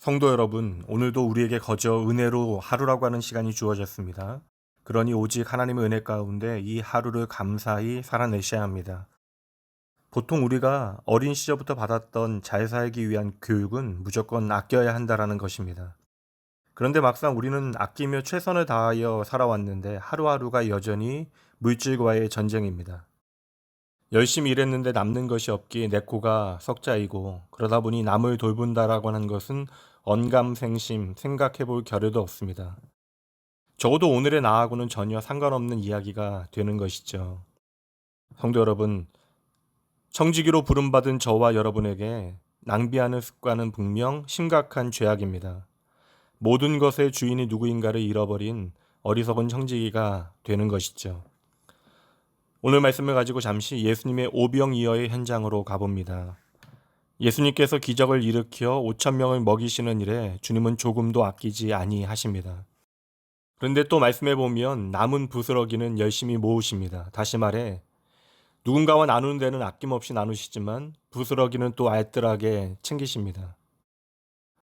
성도 여러분, 오늘도 우리에게 거저 은혜로 하루라고 하는 시간이 주어졌습니다. 그러니 오직 하나님의 은혜 가운데 이 하루를 감사히 살아내셔야 합니다. 보통 우리가 어린 시절부터 받았던 잘 살기 위한 교육은 무조건 아껴야 한다라는 것입니다. 그런데 막상 우리는 아끼며 최선을 다하여 살아왔는데 하루하루가 여전히 물질과의 전쟁입니다. 열심히 일했는데 남는 것이 없기에 내 코가 석자이고, 그러다 보니 남을 돌본다라고 하는 것은 언감생심, 생각해 볼 겨를도 없습니다. 적어도 오늘의 나하고는 전혀 상관없는 이야기가 되는 것이죠. 성도 여러분, 청지기로 부름받은 저와 여러분에게 낭비하는 습관은 분명 심각한 죄악입니다. 모든 것의 주인이 누구인가를 잃어버린 어리석은 청지기가 되는 것이죠. 오늘 말씀을 가지고 잠시 예수님의 오병이어의 현장으로 가봅니다. 예수님께서 기적을 일으켜 5천 명을 먹이시는 일에 주님은 조금도 아끼지 아니하십니다. 그런데 또 말씀해 보면 남은 부스러기는 열심히 모으십니다. 다시 말해 누군가와 나누는 데는 아낌없이 나누시지만 부스러기는 또 알뜰하게 챙기십니다.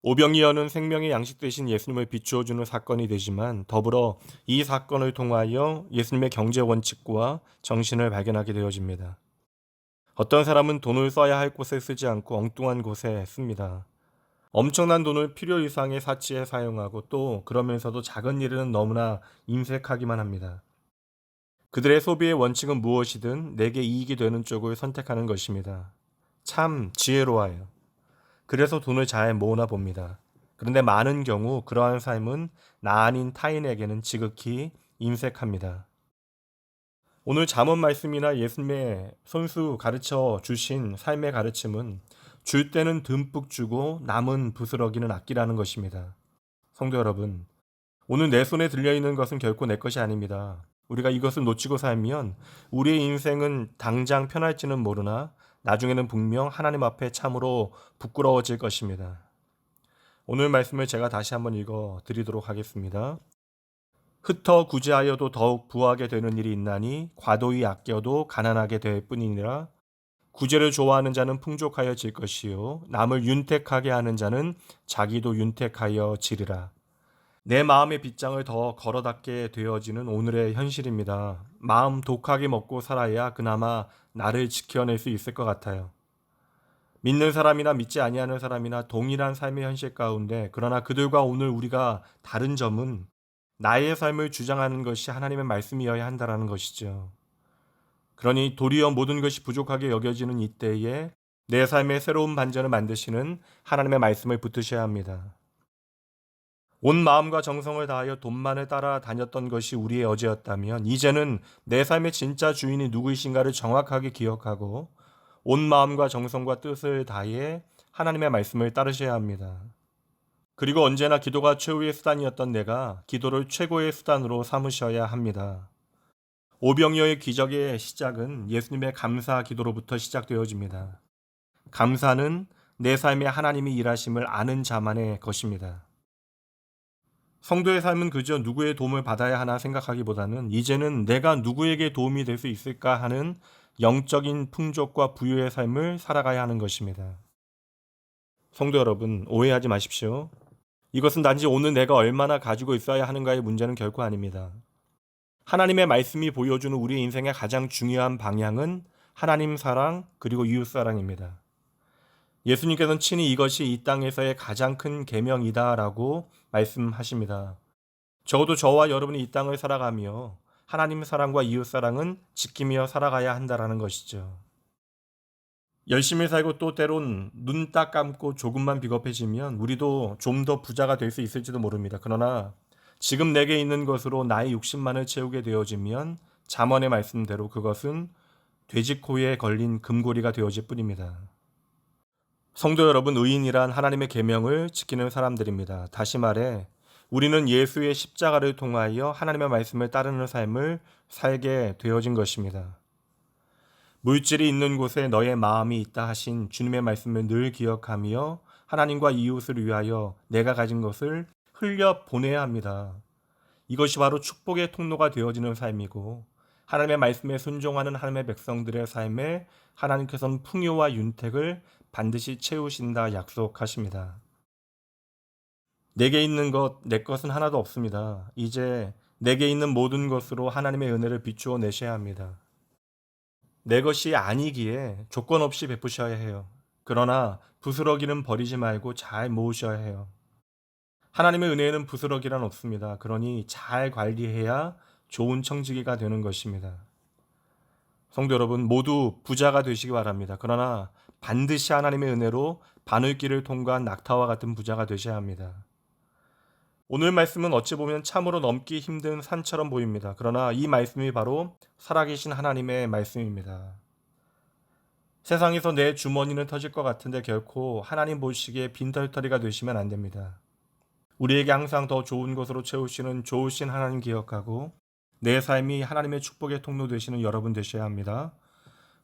오병이어는 생명의 양식 대신 예수님을 비추어주는 사건이 되지만 더불어 이 사건을 통하여 예수님의 경제 원칙과 정신을 발견하게 되어집니다. 어떤 사람은 돈을 써야 할 곳에 쓰지 않고 엉뚱한 곳에 씁니다. 엄청난 돈을 필요 이상의 사치에 사용하고 또 그러면서도 작은 일에는 너무나 인색하기만 합니다. 그들의 소비의 원칙은 무엇이든 내게 이익이 되는 쪽을 선택하는 것입니다. 참 지혜로워요. 그래서 돈을 잘 모으나 봅니다. 그런데 많은 경우 그러한 삶은 나 아닌 타인에게는 지극히 인색합니다. 오늘 잠언 말씀이나 예수님의 손수 가르쳐 주신 삶의 가르침은 줄 때는 듬뿍 주고 남은 부스러기는 아끼라는 것입니다. 성도 여러분, 오늘 내 손에 들려있는 것은 결코 내 것이 아닙니다. 우리가 이것을 놓치고 살면 우리의 인생은 당장 편할지는 모르나 나중에는 분명 하나님 앞에 참으로 부끄러워질 것입니다. 오늘 말씀을 제가 다시 한번 읽어 드리도록 하겠습니다. 흩어 구제하여도 더욱 부하게 되는 일이 있나니 과도히 아껴도 가난하게 될 뿐이니라. 구제를 좋아하는 자는 풍족하여 질 것이요 남을 윤택하게 하는 자는 자기도 윤택하여 지리라. 내 마음의 빗장을 더 걸어닿게 되어지는 오늘의 현실입니다. 마음 독하게 먹고 살아야 그나마 나를 지켜낼 수 있을 것 같아요. 믿는 사람이나 믿지 아니하는 사람이나 동일한 삶의 현실 가운데 그러나 그들과 오늘 우리가 다른 점은 나의 삶을 주장하는 것이 하나님의 말씀이어야 한다는 것이죠. 그러니 도리어 모든 것이 부족하게 여겨지는 이때에 내 삶의 새로운 반전을 만드시는 하나님의 말씀을 붙드셔야 합니다. 온 마음과 정성을 다하여 돈만을 따라다녔던 것이 우리의 어제였다면 이제는 내 삶의 진짜 주인이 누구이신가를 정확하게 기억하고 온 마음과 정성과 뜻을 다해 하나님의 말씀을 따르셔야 합니다. 그리고 언제나 기도가 최후의 수단이었던 내가 기도를 최고의 수단으로 삼으셔야 합니다. 오병이어의 기적의 시작은 예수님의 감사 기도로부터 시작되어집니다. 감사는 내 삶에 하나님이 일하심을 아는 자만의 것입니다. 성도의 삶은 그저 누구의 도움을 받아야 하나 생각하기보다는 이제는 내가 누구에게 도움이 될 수 있을까 하는 영적인 풍족과 부유의 삶을 살아가야 하는 것입니다. 성도 여러분, 오해하지 마십시오. 이것은 단지 오늘 내가 얼마나 가지고 있어야 하는가의 문제는 결코 아닙니다. 하나님의 말씀이 보여주는 우리 인생의 가장 중요한 방향은 하나님 사랑 그리고 이웃 사랑입니다. 예수님께서는 친히 이것이 이 땅에서의 가장 큰 계명이다라고 말씀하십니다. 적어도 저와 여러분이 이 땅을 살아가며 하나님 사랑과 이웃 사랑은 지키며 살아가야 한다라는 것이죠. 열심히 살고 또 때론 눈 딱 감고 조금만 비겁해지면 우리도 좀 더 부자가 될 수 있을지도 모릅니다. 그러나 지금 내게 있는 것으로 나의 욕심만을 채우게 되어지면 잠언의 말씀대로 그것은 돼지코에 걸린 금고리가 되어질 뿐입니다. 성도 여러분, 의인이란 하나님의 계명을 지키는 사람들입니다. 다시 말해 우리는 예수의 십자가를 통하여 하나님의 말씀을 따르는 삶을 살게 되어진 것입니다. 물질이 있는 곳에 너의 마음이 있다 하신 주님의 말씀을 늘 기억하며 하나님과 이웃을 위하여 내가 가진 것을 흘려 보내야 합니다. 이것이 바로 축복의 통로가 되어지는 삶이고 하나님의 말씀에 순종하는 하나님의 백성들의 삶에 하나님께서는 풍요와 윤택을 반드시 채우신다 약속하십니다. 내게 있는 것, 내 것은 하나도 없습니다. 이제 내게 있는 모든 것으로 하나님의 은혜를 비추어 내셔야 합니다. 내 것이 아니기에 조건 없이 베푸셔야 해요. 그러나 부스러기는 버리지 말고 잘 모으셔야 해요. 하나님의 은혜에는 부스러기란 없습니다. 그러니 잘 관리해야 좋은 청지기가 되는 것입니다. 성도 여러분, 모두 부자가 되시기 바랍니다. 그러나 반드시 하나님의 은혜로 바늘길을 통과한 낙타와 같은 부자가 되셔야 합니다. 오늘 말씀은 어찌 보면 참으로 넘기 힘든 산처럼 보입니다. 그러나 이 말씀이 바로 살아계신 하나님의 말씀입니다. 세상에서 내 주머니는 터질 것 같은데 결코 하나님 보시기에 빈털터리가 되시면 안 됩니다. 우리에게 항상 더 좋은 것으로 채우시는 좋으신 하나님 기억하고 내 삶이 하나님의 축복의 통로 되시는 여러분 되셔야 합니다.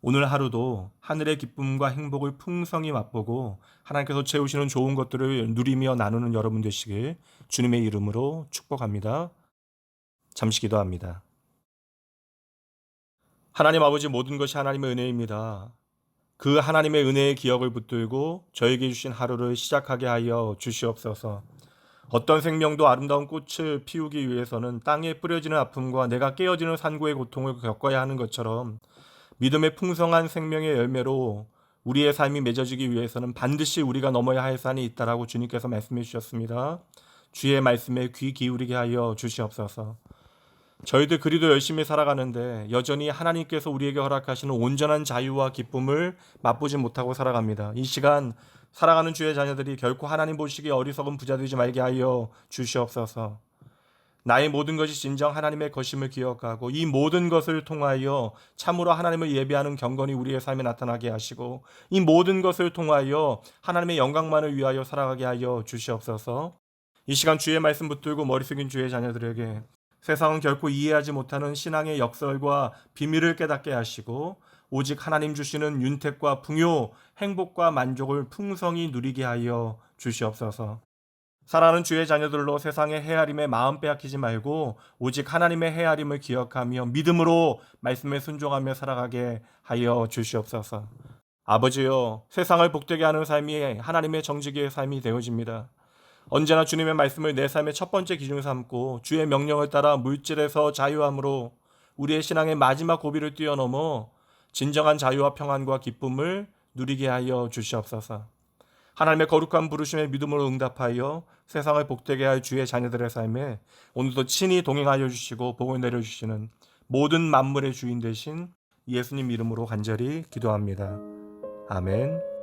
오늘 하루도 하늘의 기쁨과 행복을 풍성히 맛보고 하나님께서 채우시는 좋은 것들을 누리며 나누는 여러분 되시길 주님의 이름으로 축복합니다. 잠시 기도합니다. 하나님 아버지, 모든 것이 하나님의 은혜입니다. 그 하나님의 은혜의 기억을 붙들고 저에게 주신 하루를 시작하게 하여 주시옵소서. 어떤 생명도 아름다운 꽃을 피우기 위해서는 땅에 뿌려지는 아픔과 내가 깨어지는 산고의 고통을 겪어야 하는 것처럼 믿음의 풍성한 생명의 열매로 우리의 삶이 맺어지기 위해서는 반드시 우리가 넘어야 할 산이 있다라고 주님께서 말씀해 주셨습니다. 주의 말씀에 귀 기울이게 하여 주시옵소서. 저희들 그리도 열심히 살아가는데 여전히 하나님께서 우리에게 허락하시는 온전한 자유와 기쁨을 맛보지 못하고 살아갑니다. 이 시간 살아가는 주의 자녀들이 결코 하나님 보시기에 어리석은 부자 되지 말게 하여 주시옵소서. 나의 모든 것이 진정 하나님의 것임을 기억하고 이 모든 것을 통하여 참으로 하나님을 예배하는 경건이 우리의 삶에 나타나게 하시고 이 모든 것을 통하여 하나님의 영광만을 위하여 살아가게 하여 주시옵소서. 이 시간 주의 말씀 붙들고 머리 숙인 주의 자녀들에게 세상은 결코 이해하지 못하는 신앙의 역설과 비밀을 깨닫게 하시고 오직 하나님 주시는 윤택과 풍요, 행복과 만족을 풍성히 누리게 하여 주시옵소서. 사랑하는 주의 자녀들로 세상의 헤아림에 마음 빼앗기지 말고 오직 하나님의 헤아림을 기억하며 믿음으로 말씀에 순종하며 살아가게 하여 주시옵소서. 아버지여, 세상을 복되게 하는 삶이 하나님의 정직의 삶이 되어집니다. 언제나 주님의 말씀을 내 삶의 첫 번째 기준 삼고 주의 명령을 따라 물질에서 자유함으로 우리의 신앙의 마지막 고비를 뛰어넘어 진정한 자유와 평안과 기쁨을 누리게 하여 주시옵소서. 하나님의 거룩한 부르심에 믿음으로 응답하여 세상을 복되게 할 주의 자녀들의 삶에 오늘도 친히 동행하여 주시고 복을 내려주시는 모든 만물의 주인 되신 예수님 이름으로 간절히 기도합니다. 아멘.